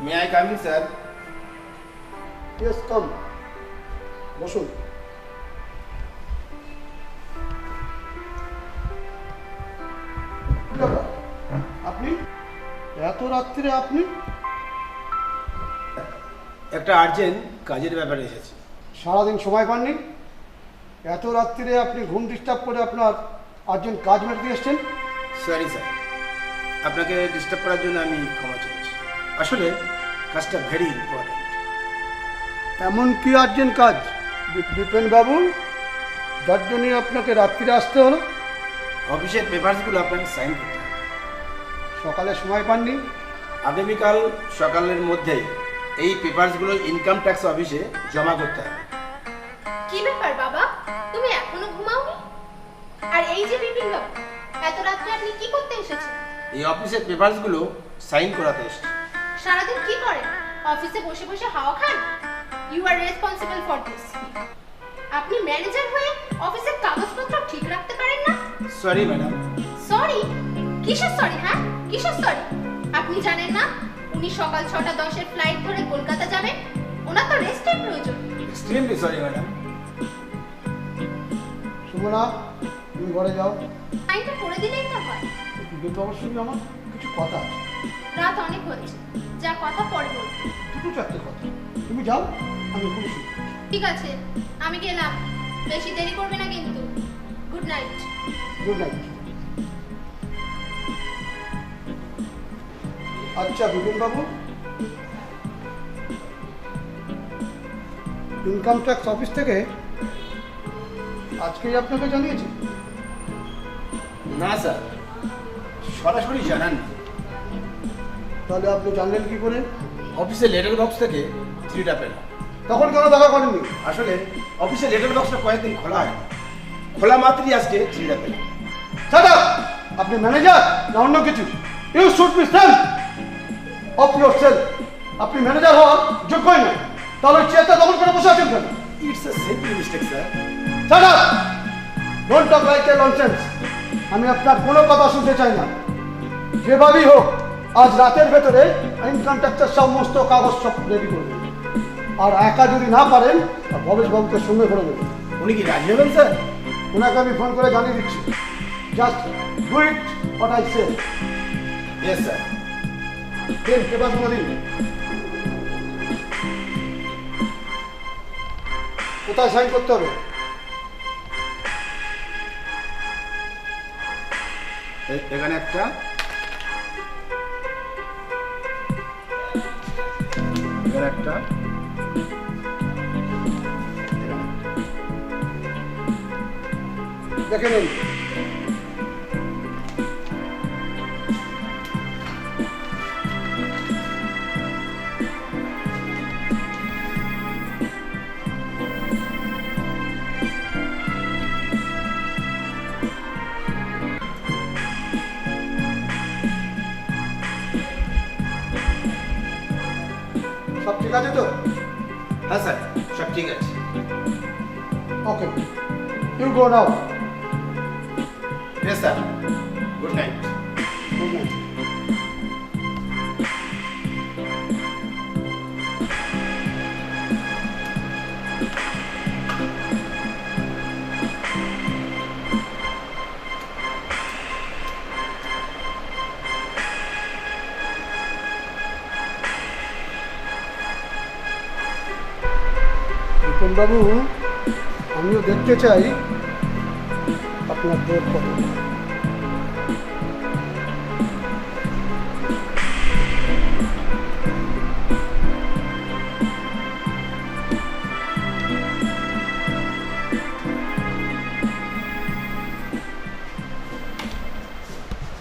May I come in, sir? Yes, come. বসুন। আপনি এত রাত্রিরে আপনি? একটা আর্জেন্ট কাজের ব্যাপারে এসেছি। সারাদিন সময় পাননি? এত রাত্রিরে আপনি ঘুম ডিস্টার্ব করে আপনার আর্জেন্ট কাজ মেটাতে এসছেন? সরি স্যার, আপনাকে ডিস্টার্ব করার জন্য আমি ক্ষমা চাইছি। আসলে কাজটা ভেরি ইম্পর্টেন্ট। এমন কি আর্জেন্ট কাজ বিপিন বাবু, যার জন্য আপনাকে রাত্রিরে আসতে হলো? অফিসের পেপারসগুলো আপনাকে সাইন করতে হবে। সকালে সময় পাননি? আগামীকাল সকালের মধ্যেই এই পেপারসগুলো ইনকাম ট্যাক্স অফিসে জমা করতে হবে। কি ব্যাপার বাবা, তুমি এখনো ঘুমাওনি? আর এই যে বিপিন বাবু, এত রাত্রে আপনি কি করতে এসেছেন? এই অফিসের পেপারসগুলো সাইন করাতে এসেছি। সারাদিন কি করেন? অফিসে বসে বসে হাওয়া খান? You are responsible for this. আপনি ম্যানেজার হয়ে অফিসের কাগজপত্র ঠিক রাখতে পারেন না? Sorry madam. সরি? কিসের সরি? হ্যাঁ, কিসের সরি? আপনি জানেন না উনি সকাল 6:10 ফ্লাইট ধরে কলকাতা যাবেন? ওনার তো রেস্টের প্রয়োজন। Extremely sorry madam. সুমনা, তুমি ঘরে যাও। আইনটা করে দিলেই তো হয়। বিপিন সঙ্গে আমার কিছু কথা আছে। রাত অনেক হচ্ছে, যা কথা পরে বলবো। দুটো চারটে কথা, তুমি যাও, আমি খুব শুনি। ঠিক আছে, আমি গেলাম। বেশি দেরি করবে না কিন্তু। Good night. Good night. আচ্ছা বিপিন বাবু, ইনকাম ট্যাক্স অফিস থেকে আজকেই আপনাকে জানিয়েছে? না স্যার, সরাসরি জানান। তাহলে আপনি জানলেন কি করে? অফিসের লেটার বক্স থেকে চিঠিটা পেলাম। তখন কেন দেখা করেননি? আসলে অফিসের লেটার বক্সটা কয়েকদিন খোলা হয়, খোলা মাত্রই আজকে চিঠিটা পেলাম। Shut up! আপনি ম্যানেজার না অন্য কিছু? You should be self of yourself. আপনি ম্যানেজার হওয়ার যোগ্যই না, তাহলে চেয়ারটা দখল করে বসে আছেন কেন? It's a simple mistake sir. Shut up! Don't talk like a nonsense. আমি আপনার কোনো কথা শুনতে চাই না। যেভাবেই হোক আজ রাতের ভেতরে ইনকাম ট্যাক্সের সমস্ত কাগজ সব রেডি করবেন। আর একা যদি না পারেন তা ভবেশ বাবুকে সঙ্গে করে দেবেন। উনি কি রাজি হবেন স্যার? ওনাকে আমি ফোন করে জানিয়ে দিচ্ছি। Just do it what I say. Yes sir. দিন পেপারগুলো দিন। কোথায় সাইন করতে হবে? এখানে একটা, এখানে একটা দেখে নিন। সব ঠিক আছে তো? হ্যাঁ স্যার, সব ঠিক আছে। Okay, you go now. Yes sir, good night. Good night. বাবু, আমিও দেখতে চাই আপনার দেহ কত।